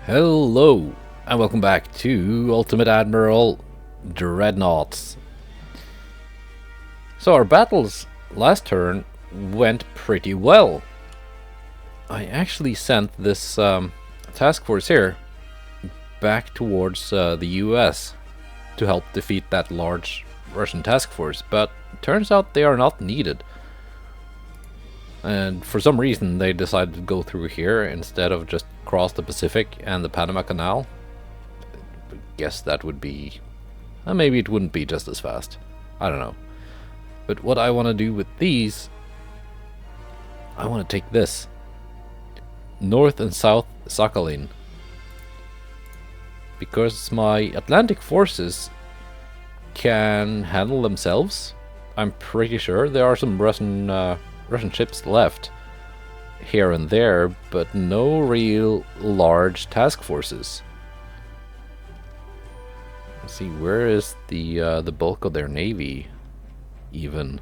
Hello, and welcome back to Ultimate Admiral Dreadnoughts. So our battles last turn went pretty well. I actually sent this task force here back towards the US to help defeat that large Russian task force, but it turns out they are not needed. And for some reason they decided to go through here instead of just cross the Pacific and the Panama Canal. I guess that would be... maybe it wouldn't be just as fast. I don't know. But what I want to do with these... I want to take this. North and South Sakhalin. Because my Atlantic forces can handle themselves. I'm pretty sure there are some Russian ships left here and there, but no real large task forces. Let's see, where is the bulk of their navy even?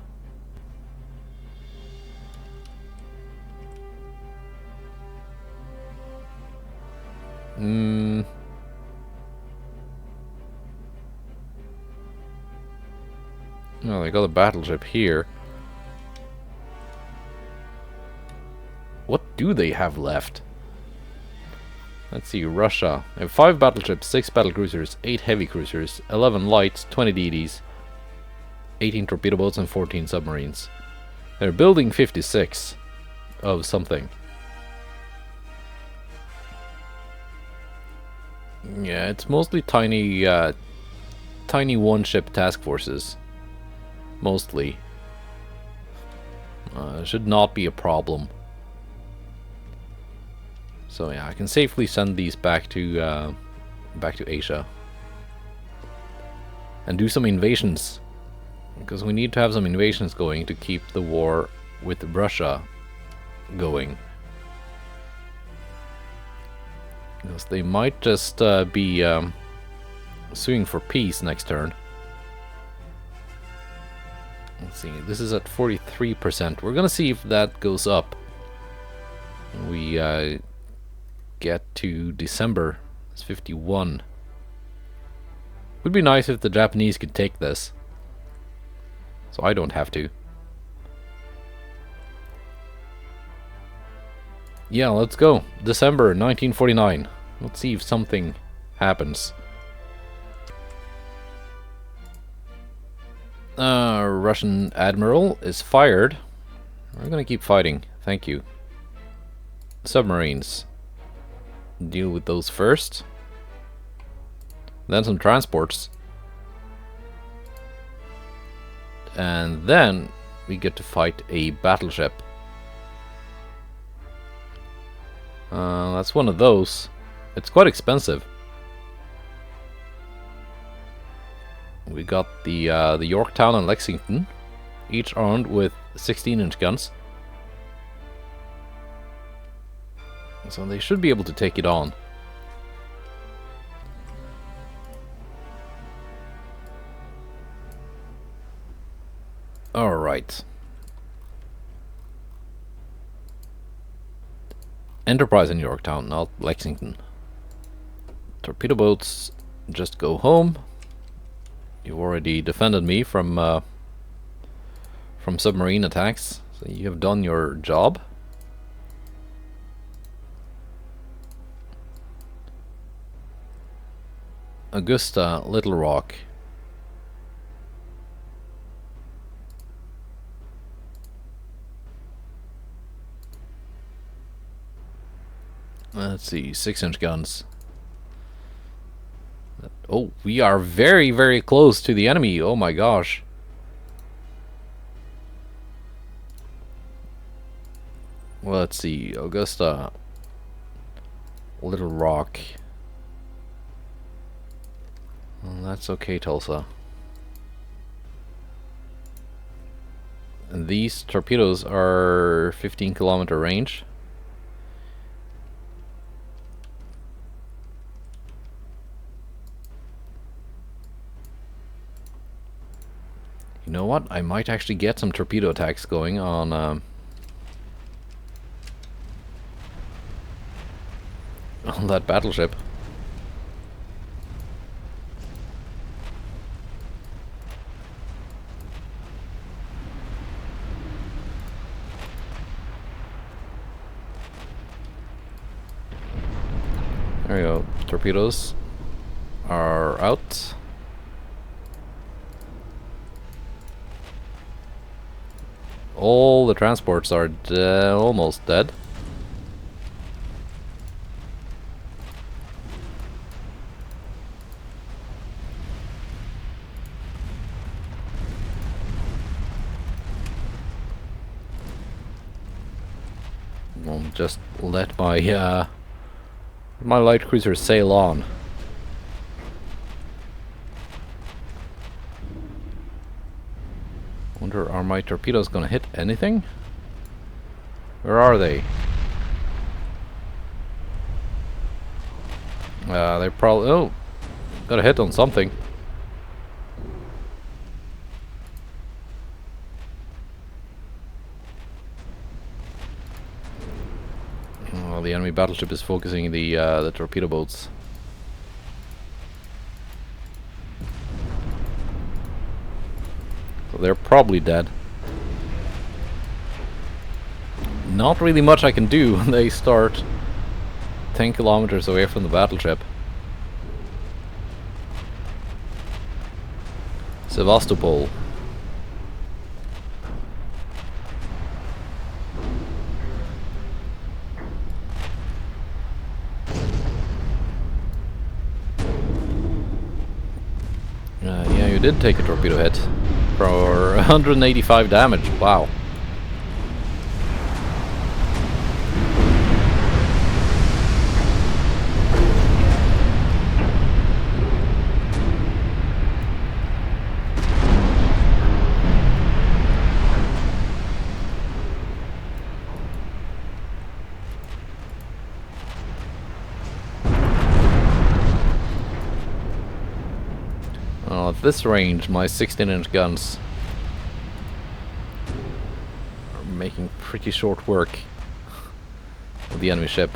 Oh, they got a battleship here. What do they have left? Let's see, Russia. They have 5 battleships, 6 battlecruisers, 8 heavy cruisers, 11 lights, 20 DDs, 18 torpedo boats, and 14 submarines. They're building 56 of something. Yeah, it's mostly tiny one-ship task forces. Mostly. Should not be a problem. So yeah, I can safely send these back to Asia and do some invasions, because we need to have some invasions going to keep the war with Russia going, because they might just be suing for peace next turn. Let's see, this is at 43%. We're gonna see if that goes up. We get to December. It's 51. Would be nice if the Japanese could take this, so I don't have to. Yeah, let's go. December 1949. Let's see if something happens. Russian admiral is fired. We're gonna keep fighting. Thank you. Submarines. Deal with those first. Then some transports. And then we get to fight a battleship. That's one of those. It's quite expensive. We got the Yorktown and Lexington, each armed with 16-inch guns. So they should be able to take it on. Alright. Enterprise in Yorktown, not Lexington. Torpedo boats, just go home. You've already defended me from submarine attacks, so you have done your job. Augusta, Little Rock. Let's see, 6-inch guns. Oh, we are very, very close to the enemy. Oh my gosh. Well, let's see, Augusta, Little Rock. Well, that's okay, Tulsa. And these torpedoes are 15-kilometer range. You know what? I might actually get some torpedo attacks going on on that battleship. There we go. Torpedoes are out. All the transports are almost dead. I'll just let my my light cruiser sail on. Wonder, are my torpedoes gonna hit anything? Where are they? They're probably... oh! Got a hit on something. Oh, the enemy battleship is focusing the torpedo boats. So they're probably dead. Not really much I can do when they start 10 kilometers away from the battleship. Sevastopol. Yeah, you did take a torpedo hit for 185 damage. Wow. At this range, my 16-inch guns are making pretty short work of the enemy ship.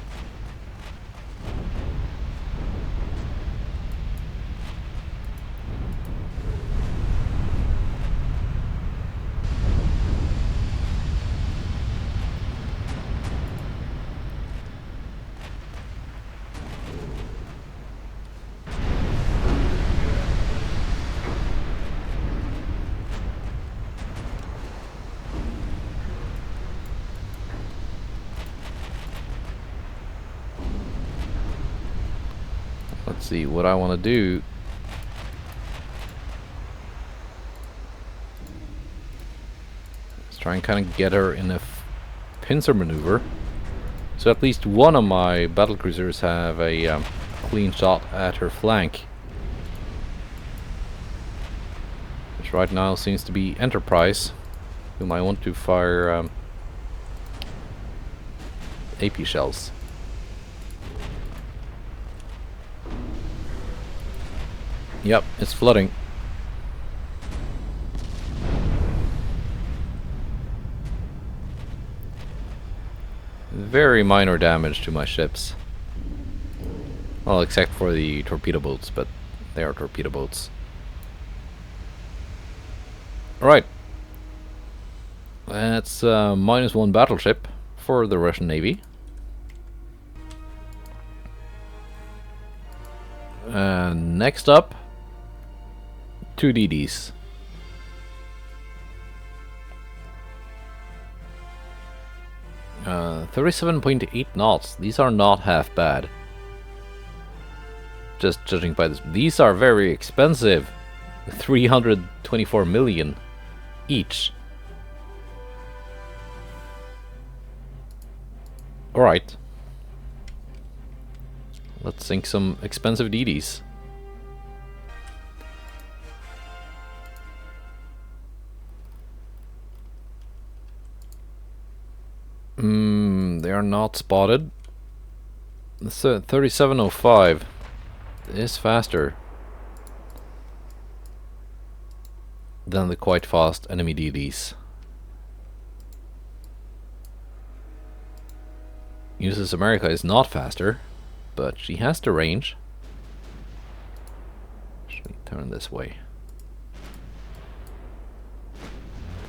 Let's see what I want to do. Let's try and kind of get her in a pincer maneuver, so at least one of my battlecruisers have a clean shot at her flank, which right now seems to be Enterprise, whom I want to fire AP shells. Yep, it's flooding. Very minor damage to my ships. Well, except for the torpedo boats, but they are torpedo boats. Alright. That's -1 battleship for the Russian Navy. Next up, 2 DDs. Uh, 37.8 knots. These are not half bad. Just judging by this. These are very expensive. 324 million each. Alright. Let's sink some expensive DDs. They are not spotted. The 3705 is faster than the quite fast enemy DDs. USS America is not faster. but she has the range. Should we turn this way?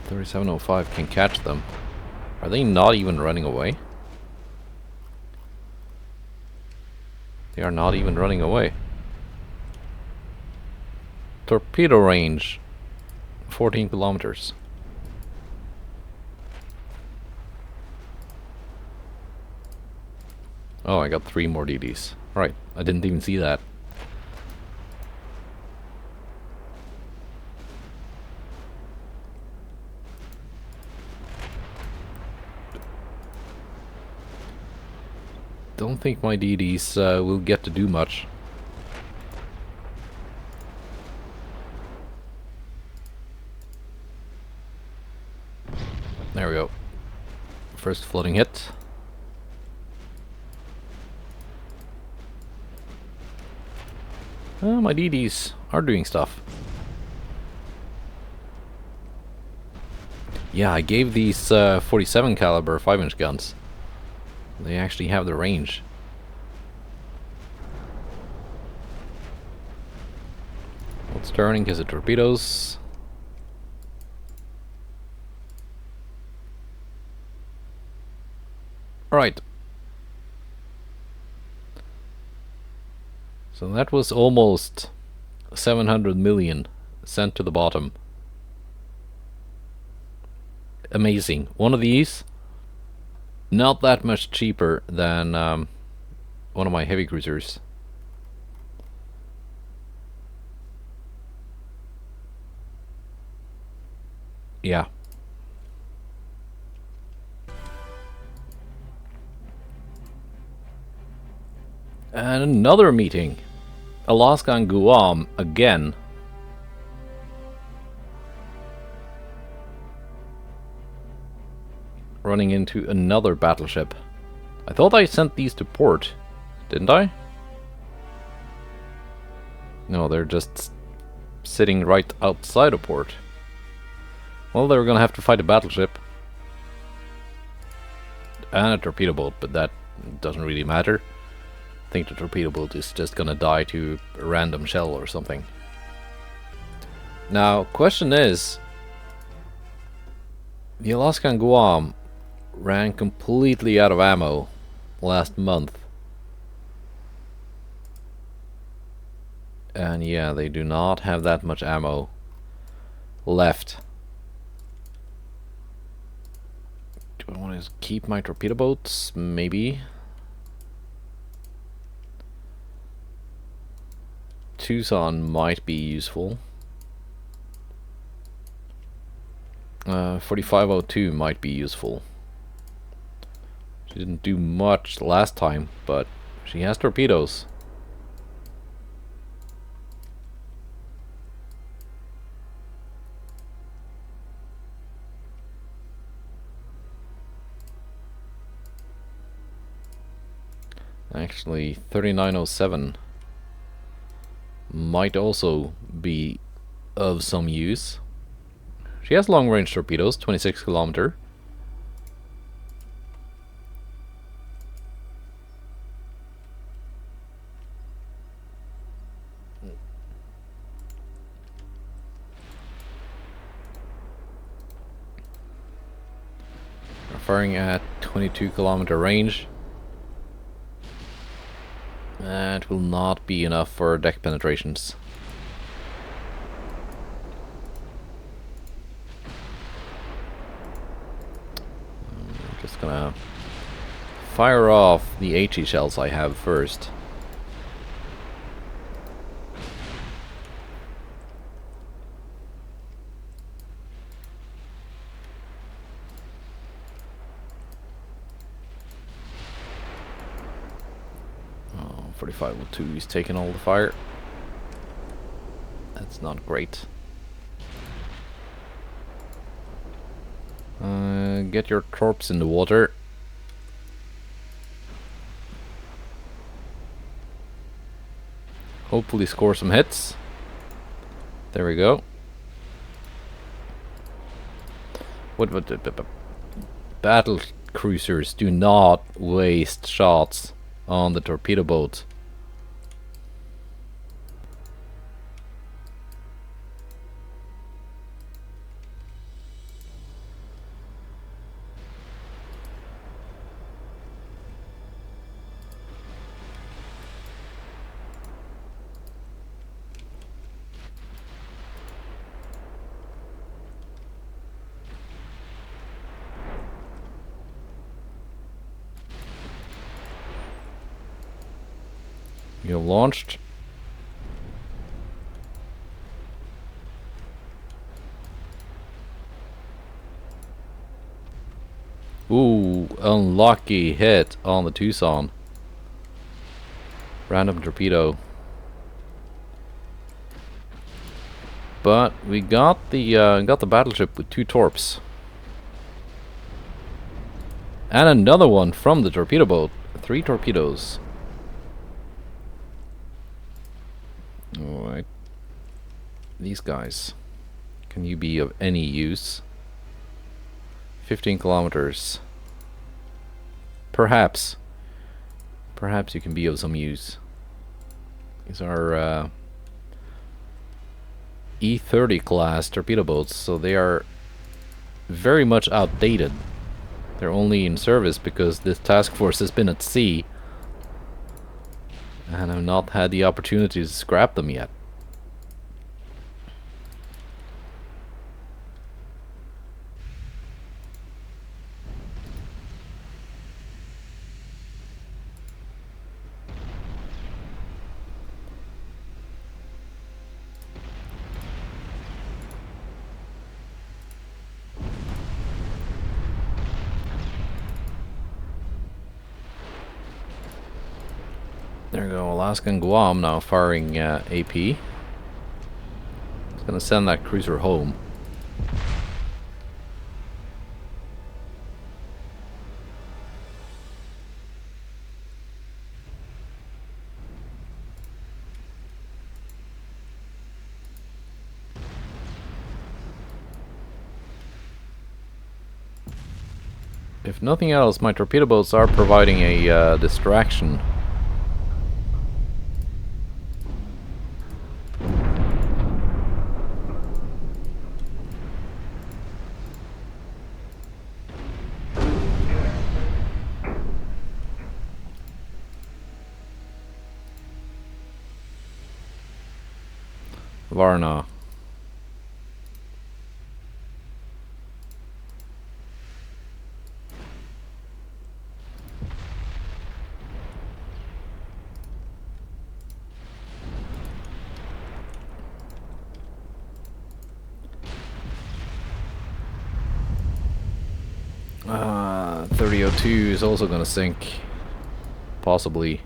3705 can catch them. Are they not even running away? They are not even running away. Torpedo range 14 kilometers. Oh, I got 3 more DDs. Right, I didn't even see that. Don't think my DDs will get to do much. There we go. First floating hit. My DDs are doing stuff. Yeah, I gave these 47 caliber 5-inch guns. They actually have the range. What's turning is the torpedoes. Right. So that was almost 700 million sent to the bottom. Amazing. One of these, not that much cheaper than one of my heavy cruisers. Yeah. And another meeting. Alaska and Guam again. Running into another battleship. I thought I sent these to port, didn't I? No, they're just sitting right outside of port. Well, they're gonna have to fight a battleship. And a torpedo boat, but that doesn't really matter. I think the torpedo boat is just gonna die to a random shell or something. Now, question is, the Alaska and Guam ran completely out of ammo last month. And yeah, they do not have that much ammo left. Do I want to keep my torpedo boats? Maybe. Tucson might be useful. 4502 might be useful. She didn't do much last time, but she has torpedoes. Actually, 3907 might also be of some use. She has long-range torpedoes, 26 kilometer. Firing at 22 kilometer range. That will not be enough for deck penetrations. I'm just gonna fire off the HE shells I have first. Oh, 4502 is taking all the fire. That's not great. Get your torps in the water. Hopefully score some hits. There we go. What battle cruisers do not waste shots on the torpedo boat. You have launched. Ooh, unlucky hit on the Tucson. Random torpedo. But we got the battleship with 2 torps. And another one from the torpedo boat. 3 torpedoes. Alright. These guys. Can you be of any use? 15 kilometers. Perhaps. Perhaps you can be of some use. These are E-30 class torpedo boats, so they are very much outdated. They're only in service because this task force has been at sea. And I've not had the opportunity to scrap them yet. There we go, Alaska and Guam now firing AP. It's gonna send that cruiser home. If nothing else, my torpedo boats are providing a distraction. Varna. Uh, 3002 is also gonna sink. Possibly.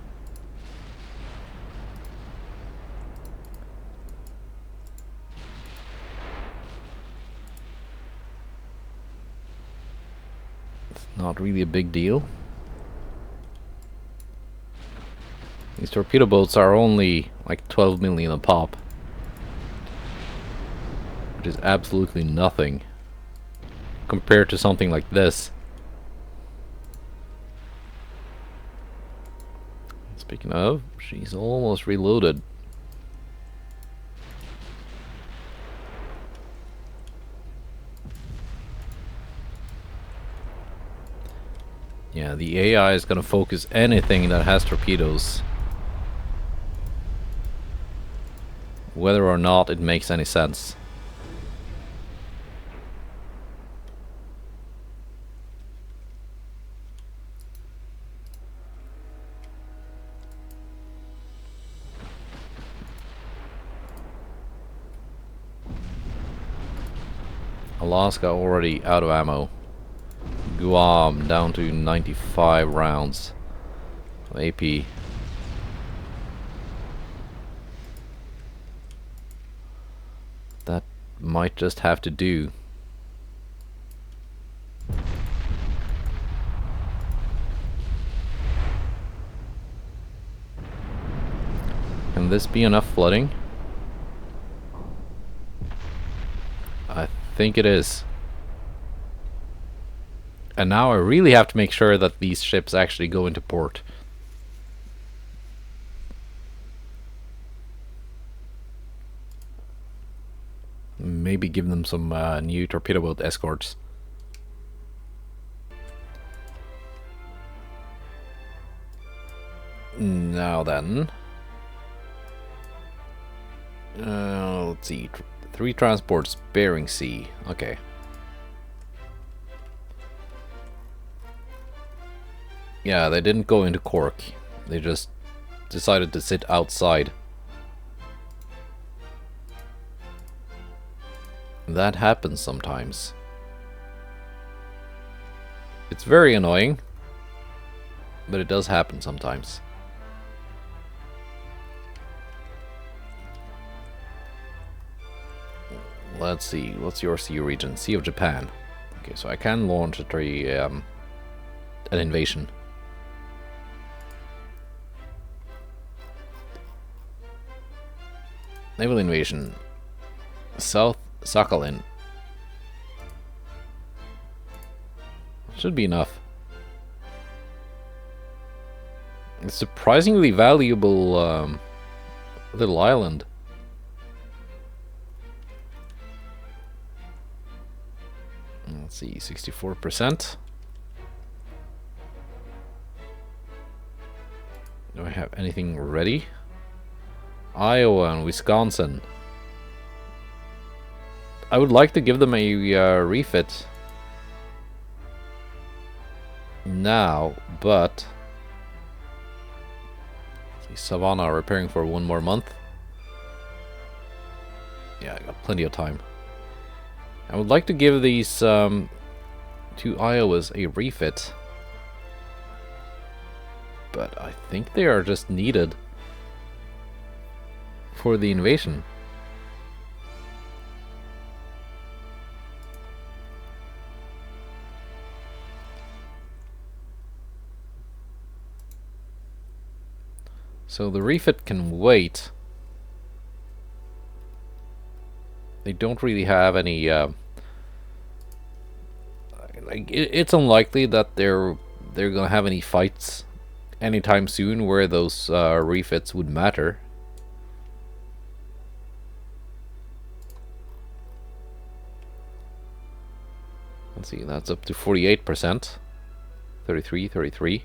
Not really a big deal. These torpedo boats are only like 12 million a pop, which is absolutely nothing compared to something like this. Speaking of, she's almost reloaded. Yeah, the AI is gonna focus anything that has torpedoes, whether or not it makes any sense. Alaska already out of ammo. Guam down to 95 rounds of AP. That might just have to do. Can this be enough flooding? I think it is. And now I really have to make sure that these ships actually go into port. Maybe give them some new torpedo boat escorts. Now then. Let's see. 3 transports, Bering Sea. Okay. Yeah, they didn't go into Cork. They just decided to sit outside. That happens sometimes. It's very annoying, but it does happen sometimes. Let's see, what's your sea region? Sea of Japan. Okay, so I can launch an invasion. Naval invasion. South Sakhalin. Should be enough. It's a surprisingly valuable little island. Let's see, 64%. Do I have anything ready? Iowa and Wisconsin. I would like to give them a refit now, but see, Savannah repairing for 1 more month. Yeah, I got plenty of time. I would like to give these 2 Iowas a refit, but I think they are just needed for the invasion. So the refit can wait. They don't really have any like it's unlikely that they're gonna have any fights anytime soon where those refits would matter. Let's see, that's up to 48%. 33, 33.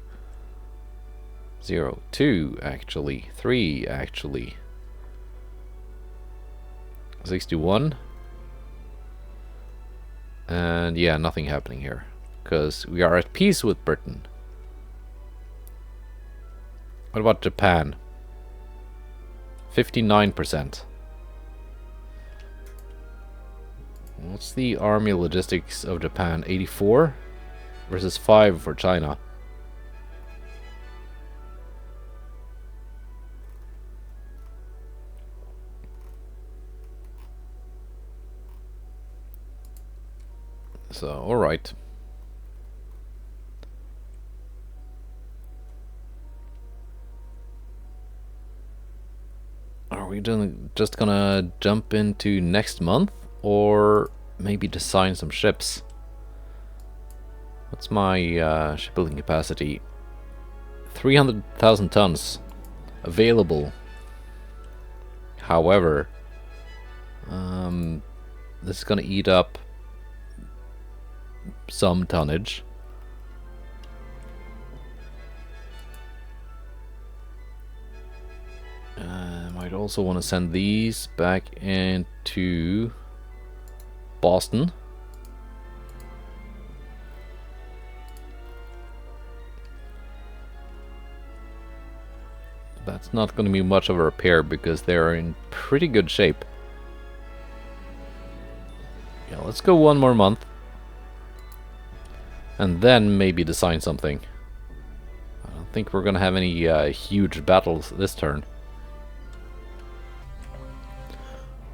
0, 2 actually, 3 actually. 61. And yeah, nothing happening here because we are at peace with Britain. What about Japan? 59%. What's the army logistics of Japan? 84 versus 5 for China. So, alright. Are we just gonna jump into next month? Or maybe design some ships? What's my shipbuilding capacity? 300,000 tons available. However, this is gonna eat up some tonnage. Might also want to send these back into Boston. That's not going to be much of a repair because they're in pretty good shape. Yeah, let's go 1 more month. And then maybe design something. I don't think we're going to have any huge battles this turn.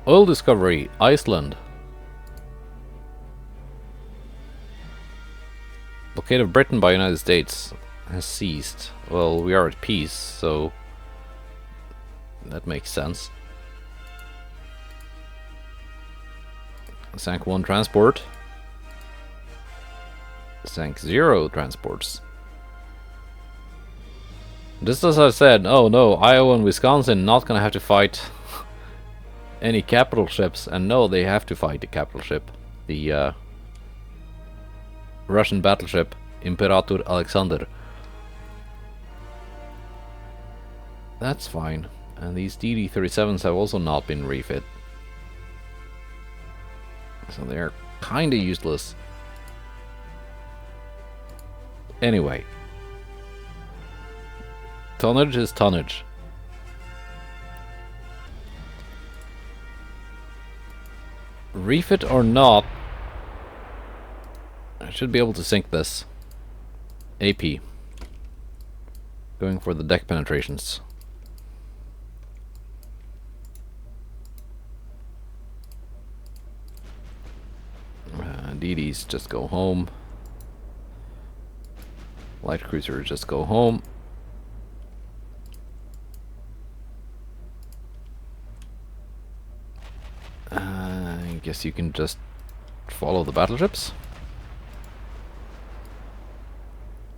Oil discovery, Iceland. Blockade of Britain by United States has ceased. Well, we are at peace, so that makes sense. Sank 1 transport. Sank 0 transports. Just as I said, oh no, Iowa and Wisconsin not gonna have to fight any capital ships, and no, they have to fight the capital ship. The Russian battleship Imperator Alexander. That's fine. And these DD-37s have also not been refit. So they're kinda useless. Anyway. Tonnage is tonnage. Refit or not, I should be able to sink this. AP. Going for the deck penetrations. DDs just go home. Light cruisers just go home. I guess you can just follow the battleships.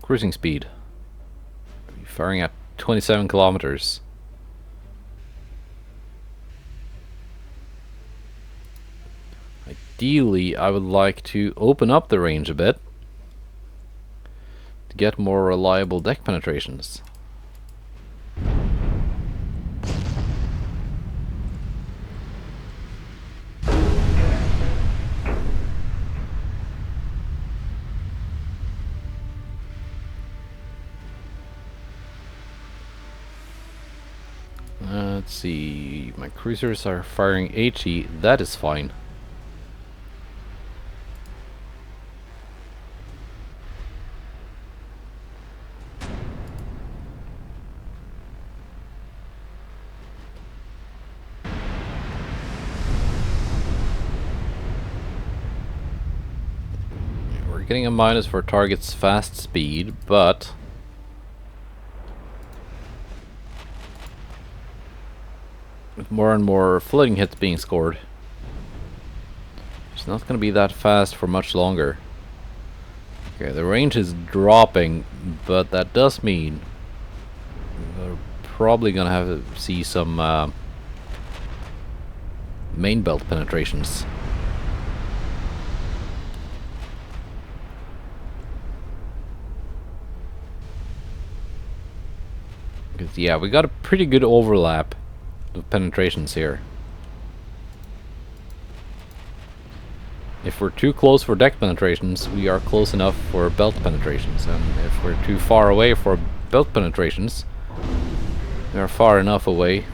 Cruising speed. Firing at 27 kilometers. Ideally, I would like to open up the range a bit to get more reliable deck penetrations. Let's see, my cruisers are firing HE, that is fine. We're getting a minus for target's fast speed, but with more and more flooding hits being scored, it's not going to be that fast for much longer. Okay, the range is dropping, but that does mean we're probably going to have to see some main belt penetrations. Because yeah, we got a pretty good overlap of penetrations here. If we're too close for deck penetrations, we are close enough for belt penetrations, and if we're too far away for belt penetrations, we are far enough away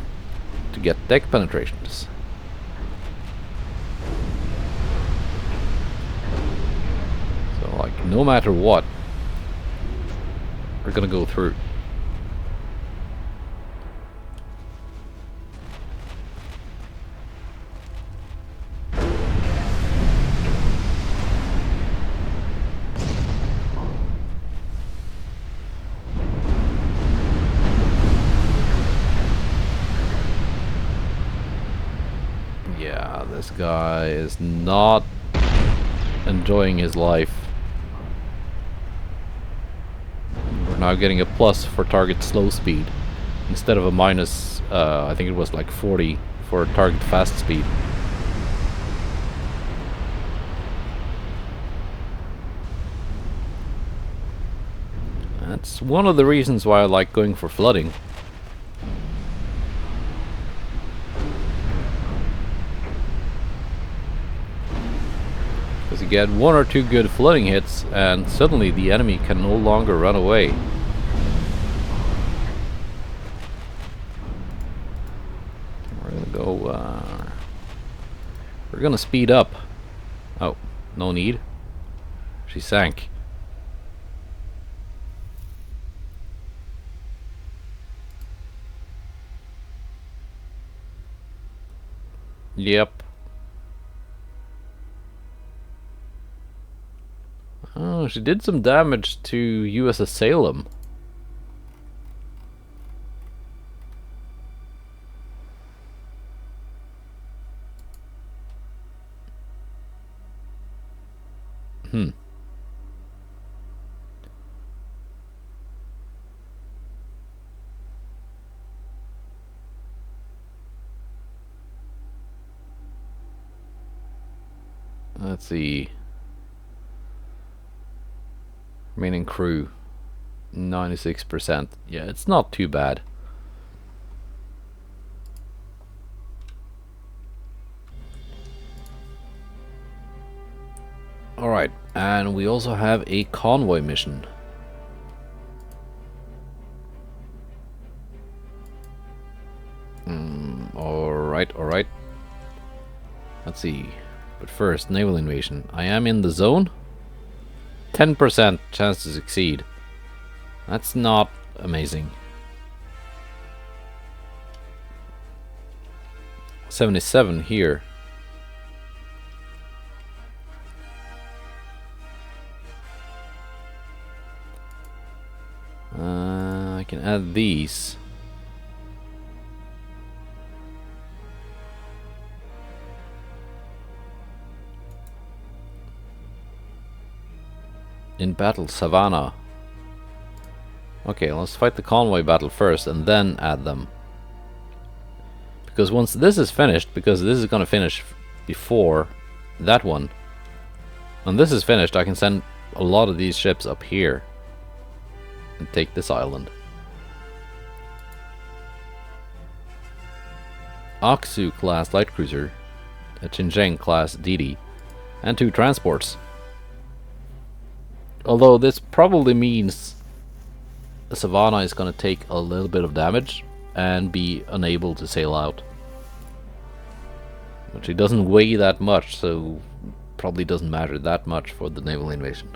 to get deck penetrations. So like, no matter what, we're gonna go through. Yeah, this guy is not enjoying his life. We're now getting a plus for target slow speed instead of a minus, I think it was like 40 for target fast speed. That's one of the reasons why I like going for flooding. Because you get one or two good flooding hits and suddenly the enemy can no longer run away. We're gonna go, we're gonna speed up. Oh, no need. She sank. Yep. Oh, she did some damage to USS Salem. Let's see. Remaining crew, 96%. Yeah, it's not too bad. Alright, and we also have a convoy mission. Alright. Let's see. But first, naval invasion. I am in the zone. 10% chance to succeed. That's not amazing. 77 here. I can add these. In battle, Savannah. Okay, let's fight the convoy battle first and then add them. Because once this is finished, because this is gonna finish before that one, when this is finished, I can send a lot of these ships up here and take this island. Aksu class light cruiser, a Xinjiang class DD, and 2 transports. Although this probably means the Savannah is going to take a little bit of damage and be unable to sail out. But she doesn't weigh that much, so probably doesn't matter that much for the naval invasion.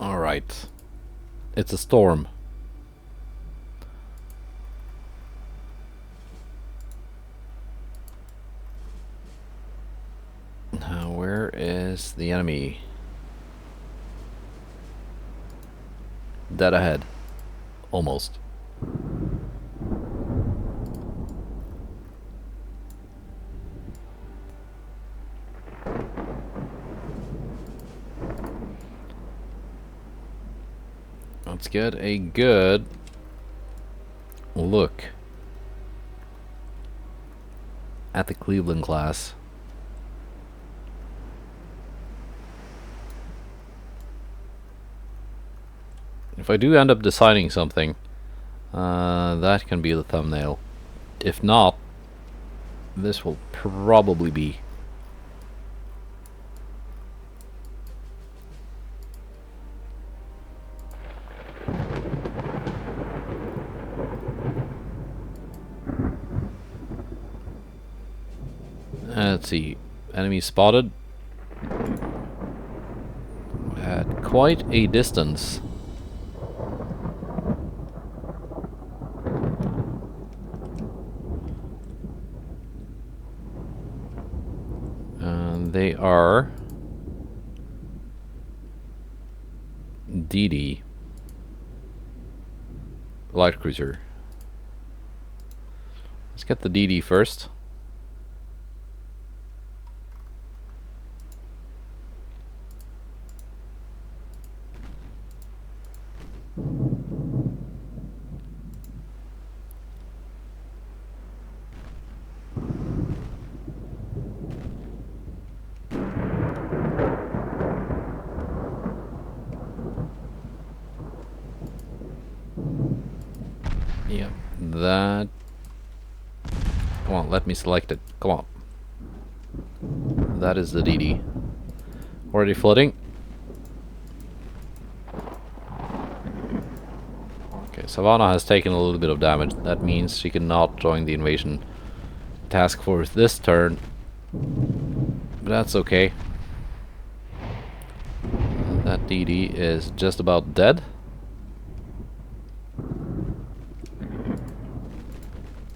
Alright. It's a storm. Now, where is the enemy? Dead ahead. Almost. Let's get a good look at the Cleveland class. If I do end up deciding something, that can be the thumbnail. If not, this will probably be. Let's see. Enemy spotted. At quite a distance. They are DD light cruiser. Let's get the DD first. Yeah, that. Come on, let me select it. Come on. That is the DD. Already flooding. Okay, Savannah has taken a little bit of damage. That means she cannot join the invasion task force this turn. But that's okay. That DD is just about dead.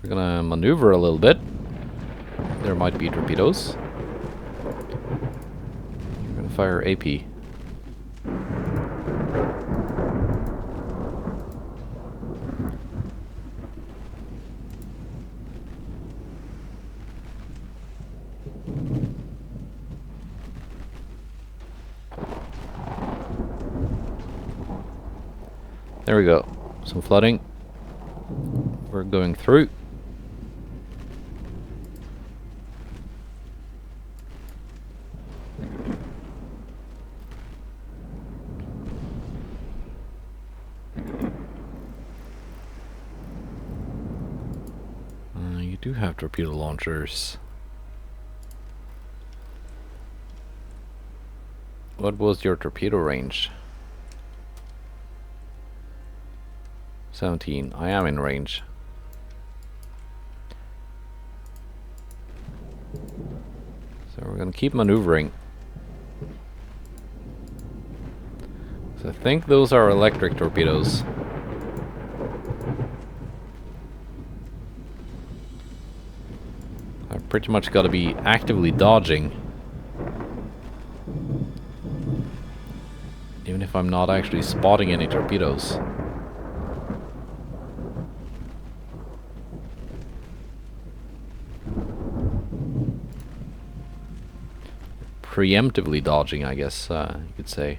We're gonna maneuver a little bit. There might be torpedoes. We're gonna fire AP. There we go. Some flooding. we're going through. You do have torpedo launchers. What was your torpedo range? 17. I am in range. So we're gonna keep maneuvering. So I think those are electric torpedoes. I've pretty much got to be actively dodging. Even if I'm not actually spotting any torpedoes. Preemptively dodging, I guess you could say.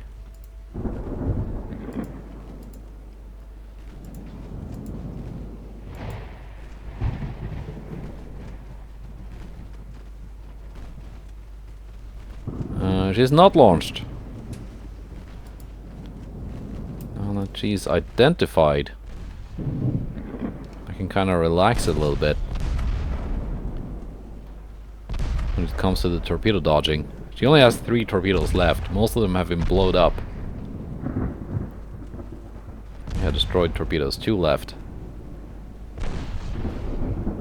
She's not launched. Now that she's identified, I can kind of relax it a little bit when it comes to the torpedo dodging. She only has 3 torpedoes left. Most of them have been blown up. Yeah, destroyed torpedoes. 2 left.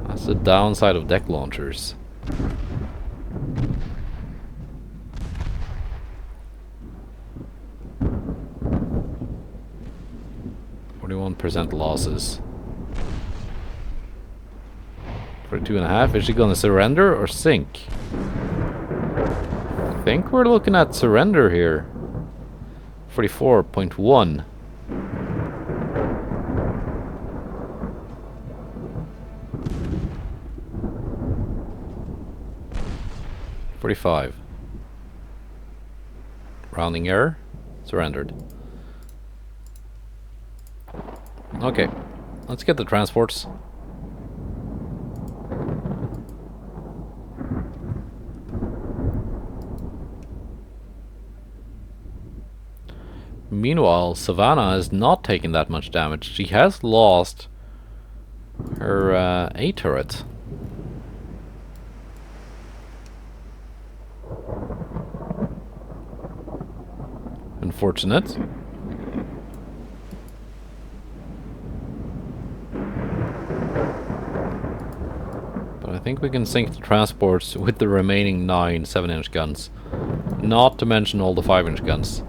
That's the downside of deck launchers. 41% losses. 42.5. Is she gonna surrender or sink? I think we're looking at surrender here. 44.1. $45. Rounding error. Surrendered. Okay, let's get the transports. Meanwhile, Savannah is not taking that much damage. She has lost her A turret. Unfortunate. But I think we can sink the transports with the remaining 9 7-inch guns. Not to mention all the 5-inch guns.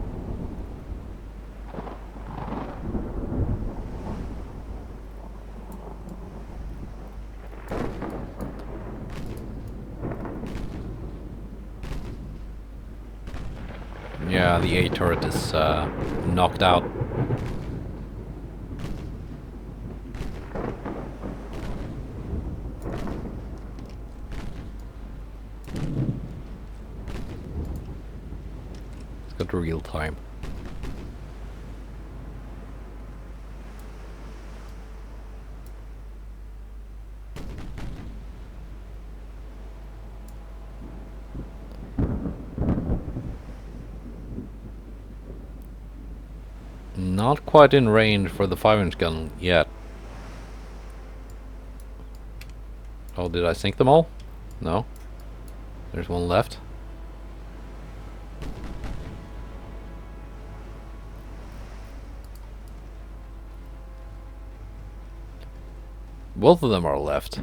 Yeah, the A turret is knocked out. It's got real time. Not quite in range for the 5-inch gun yet. Oh, did I sink them all? No. There's one left. Both of them are left.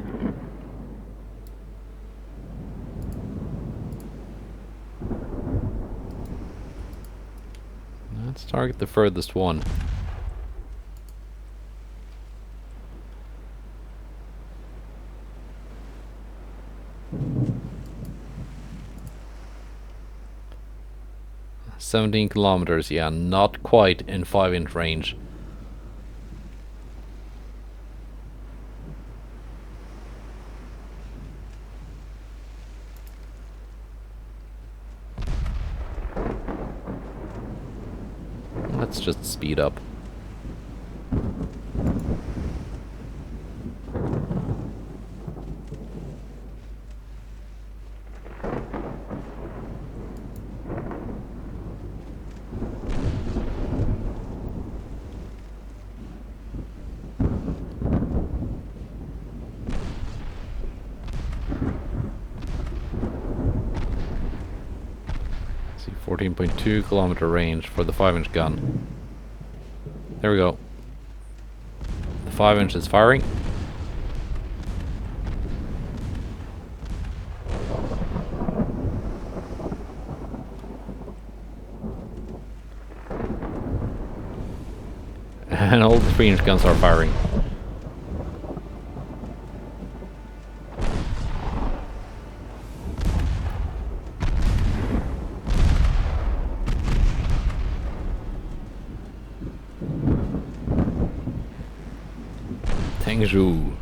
Let's target the furthest one. "17 kilometers, yeah, not quite in 5-inch range. Let's just speed up. 14.2 kilometer range for the 5-inch gun. There we go. The 5-inch is firing. And all the 3-inch guns are firing. Tengzhou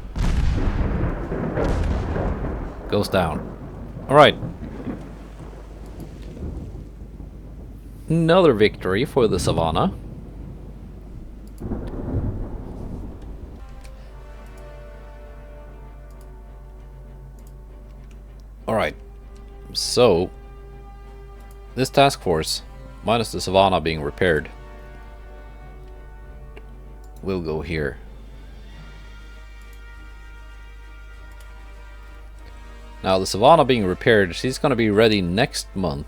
goes down. Alright. Another victory for the Savannah. Alright. So, this task force, minus the Savannah being repaired, will go here. Now, the Savannah being repaired, she's going to be ready next month.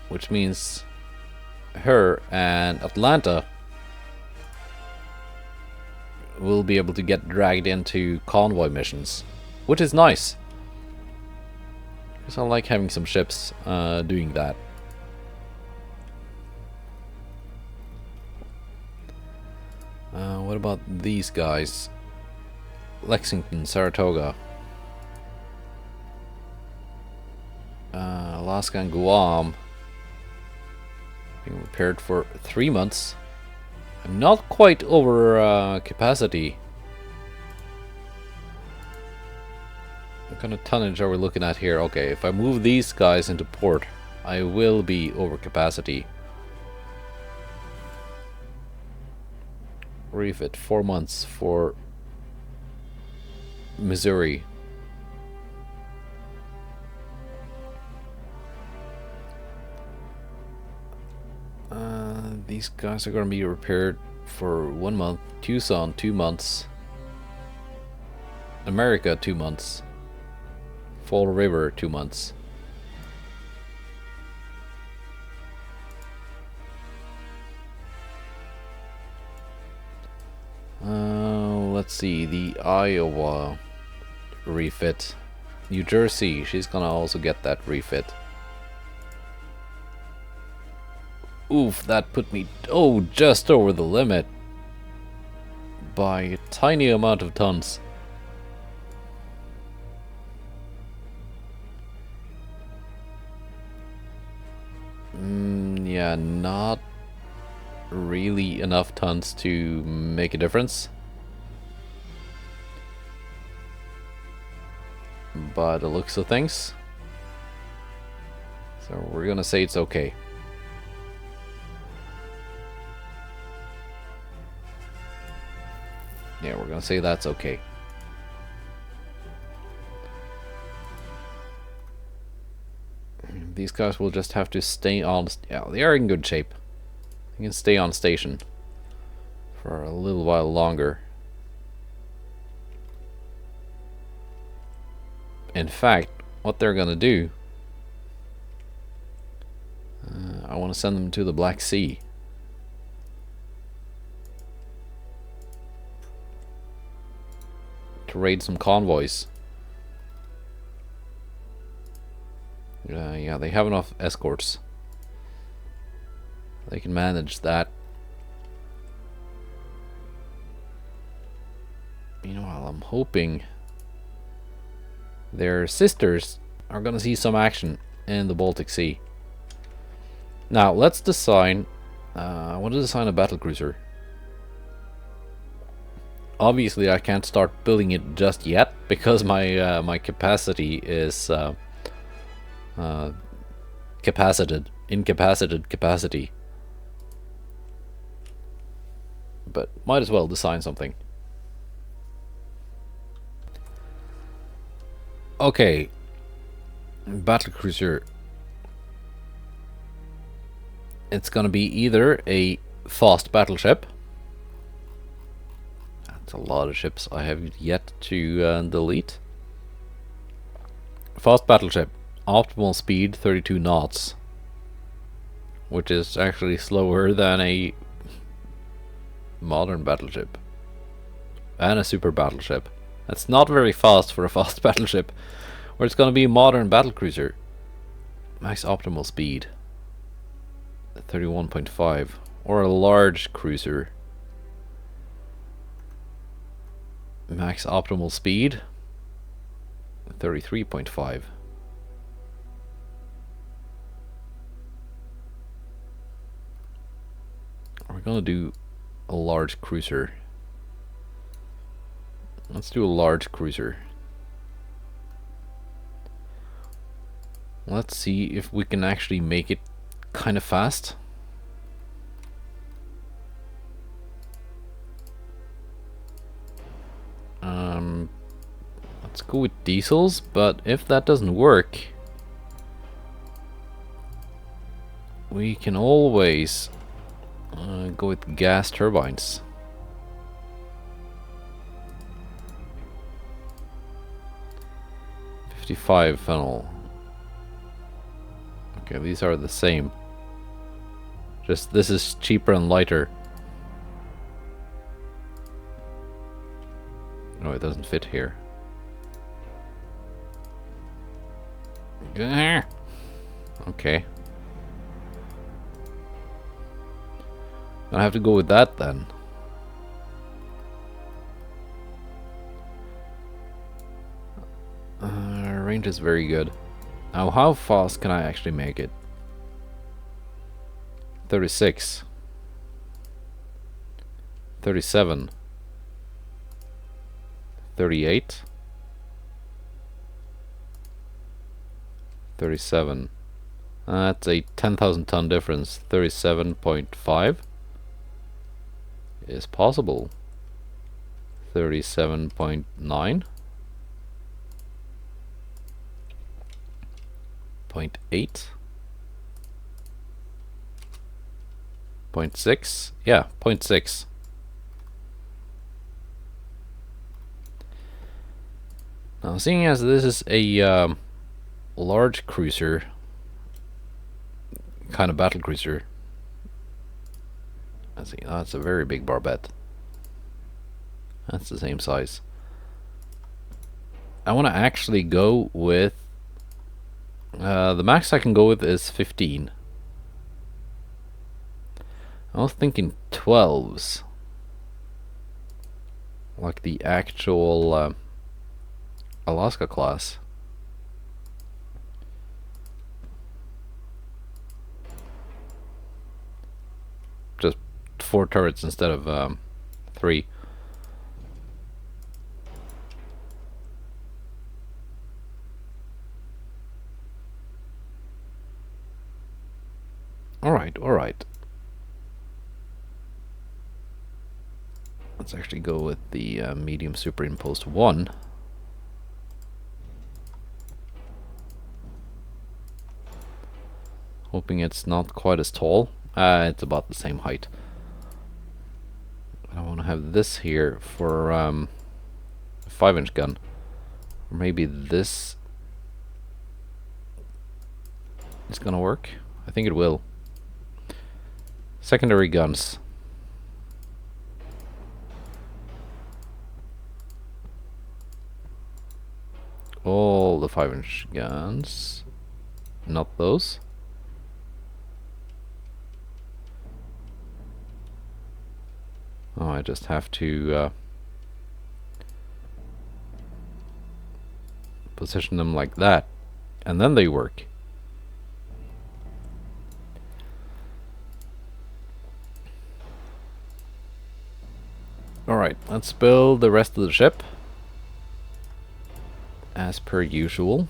Which means her and Atlanta will be able to get dragged into convoy missions. Which is nice. Because I like having some ships doing that. What about these guys? Lexington, Saratoga, Alaska and Guam being repaired for 3 months. I'm not quite over capacity. What kind of tonnage are we looking at here? Okay, if I move these guys into port, I will be over capacity. Refit 4 months for Missouri. These guys are going to be repaired for 1 month. Tucson 2 months. America 2 months. Fall River 2 months. Let's see, the Iowa refit. New Jersey, she's gonna also get that refit. Oof, that put me, just over the limit. By a tiny amount of tons. Yeah, not really enough tons to make a difference. By the looks of things. So we're gonna say it's okay. Yeah, we're gonna say that's okay. These guys will just have to stay on. Yeah, they are in good shape. They can stay on station for a little while longer. In fact, what they're gonna do, I want to send them to the Black Sea. To raid some convoys. Yeah, they have enough escorts. They can manage that. Meanwhile, I'm hoping their sisters are gonna see some action in the Baltic Sea. Now, let's design... I want to design a battlecruiser. Obviously, I can't start building it just yet, because my capacity is... incapacitated capacity. But might as well design something. Okay, battlecruiser. It's gonna be either a fast battleship. That's a lot of ships I have yet to delete. Fast battleship, optimal speed 32 knots, which is actually slower than a modern battleship and a super battleship. That's not very fast for a fast battleship. Or it's going to be a modern battlecruiser. Max optimal speed 31.5, or a large cruiser. Max optimal speed 33.5. We're gonna do a large cruiser. Let's do a large cruiser. Let's see if we can actually make it kind of fast. Let's go with diesels, but if that doesn't work, we can always go with gas turbines. .55 funnel. Okay, these are the same. Just this is cheaper and lighter. No, it doesn't fit here. Okay. I have to go with that then. Range is very good. Now, how fast can I actually make it? 36. 37. 38. 37. That's a 10,000 ton difference. 37.5 is possible. 37.9. 0.8. 0.6. Yeah, 0.6. Now, seeing as this is a large cruiser, kind of battle cruiser. Let's see, that's a very big barbette. That's the same size. I want to actually go with the max I can go with is 15. I was thinking 12s, like the actual Alaska class. Just 4 turrets instead of 3. Alright. Let's actually go with the medium superimposed 1. Hoping it's not quite as tall. It's about the same height. I want to have this here for a 5-inch gun. Or maybe this is gonna work. I think it will. Secondary guns. All the 5-inch guns. Not those. Oh, I just have to position them like that, and then they work. Alright, let's build the rest of the ship as per usual.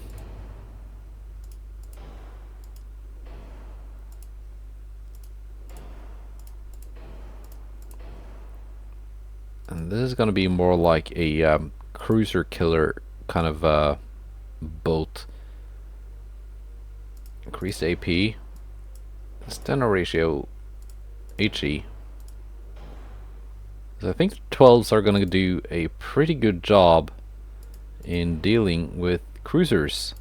And this is going to be more like a cruiser killer kind of boat. Increased AP, standard ratio, HE. So I think 12s are going to do a pretty good job in dealing with cruisers.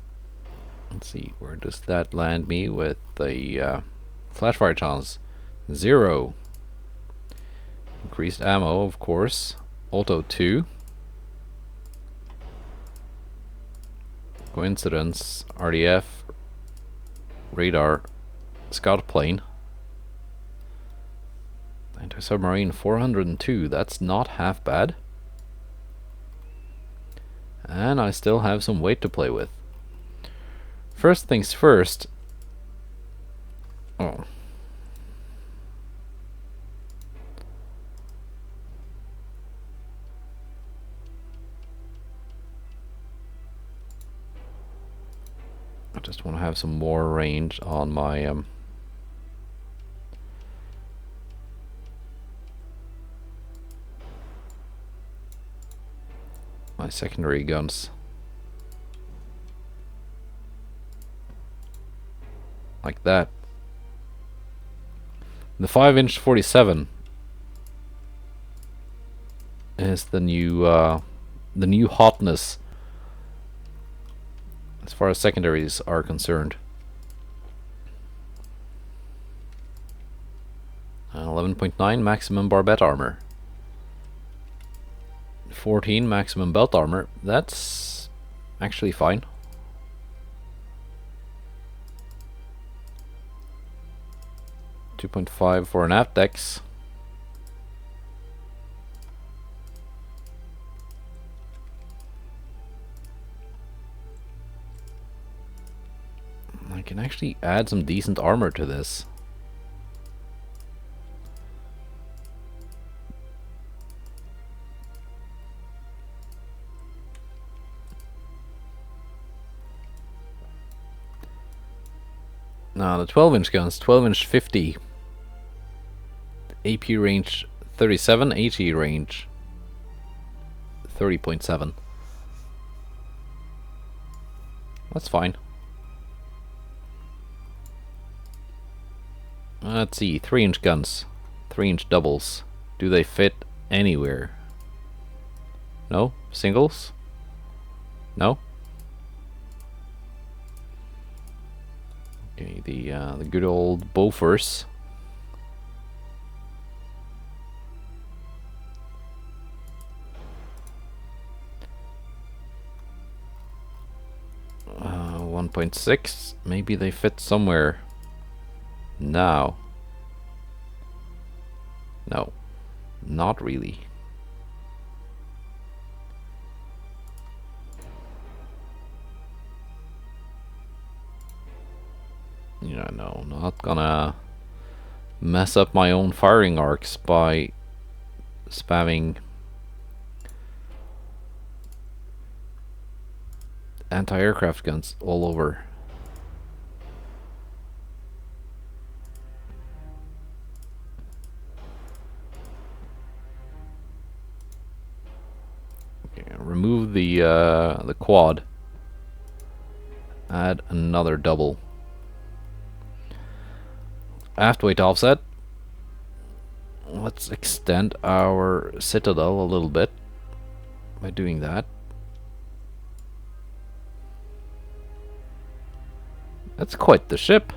Let's see, where does that land me with the flash fire chance? 0. Increased ammo, of course. Auto 2. Coincidence. RDF. Radar. Scout plane. Anti-submarine 402. That's not half bad. And I still have some weight to play with. First things first. Oh. I just want to have some more range on my my secondary guns. Like that. The 5-inch 47 is the new hotness as far as secondaries are concerned. 11.9 maximum barbette armor. 14 maximum belt armor. That's actually fine. .5 for an aptex. I can actually add some decent armor to this. Now the 12-inch guns, 12-inch 50. AP range 37, AT range 30.7. That's fine. Let's see, 3-inch guns, 3-inch doubles. Do they fit anywhere? No? Singles? No? Okay, the good old Bofors. Uh, 1.6. Maybe they fit somewhere. Now. No. Not really. Yeah, no, not gonna mess up my own firing arcs by spamming anti-aircraft guns all over. Okay, remove the quad. Add another double. Aft weight offset. Let's extend our citadel a little bit by doing that. That's quite the ship.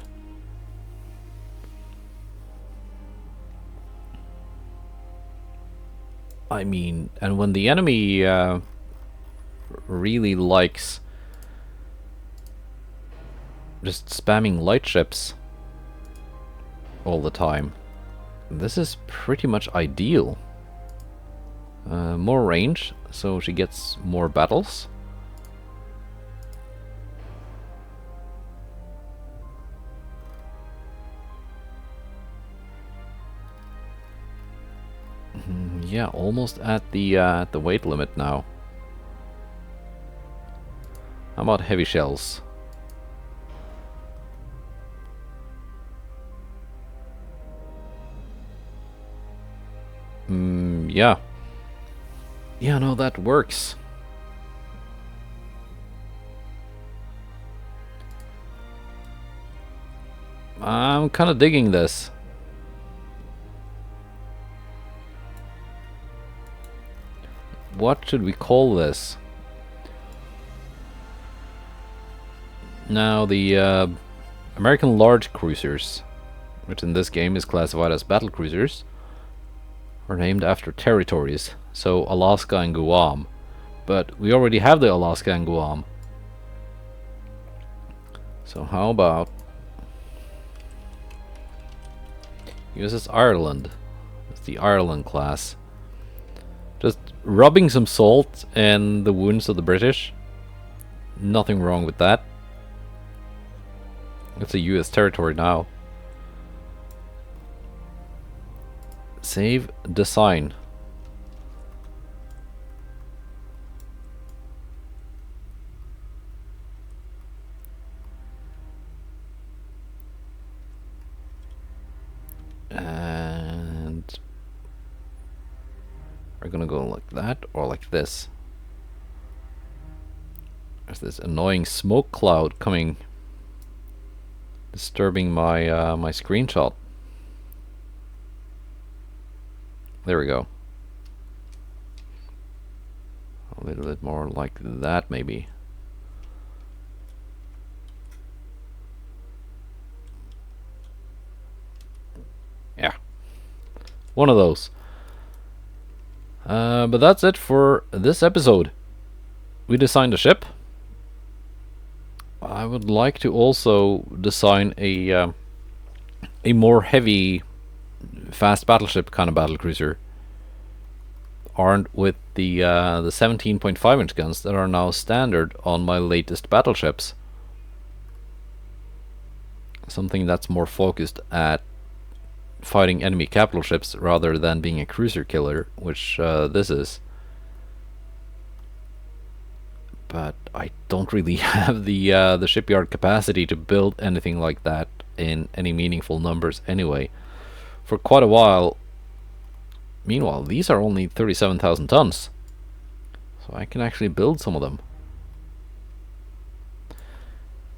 I mean, and when the enemy really likes just spamming light ships all the time, this is pretty much ideal. More range, so she gets more battles. Yeah, almost at the weight limit now. How about heavy shells? Yeah. Yeah, no, that works. I'm kind of digging this. What should we call this? Now the American large cruisers, which in this game is classified as battlecruisers, are named after territories, so Alaska and Guam. But we already have the Alaska and Guam. So how about USS Ireland? It's the Ireland class. Just rubbing some salt in the wounds of the British. Nothing wrong with that. It's a US territory now. Save design. And we're gonna go like that or like this. There's this annoying smoke cloud coming, disturbing my my screenshot. There we go. A little bit more like that, maybe. Yeah, one of those. But that's it for this episode. We designed a ship. I would like to also design a more heavy, fast battleship kind of battlecruiser, armed with the 17.5-inch guns that are now standard on my latest battleships. Something that's more focused at fighting enemy capital ships rather than being a cruiser killer, which this is. But I don't really have the shipyard capacity to build anything like that in any meaningful numbers anyway, for quite a while. Meanwhile, these are only 37,000 tons, so I can actually build some of them.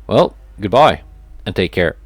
Well, goodbye, and take care.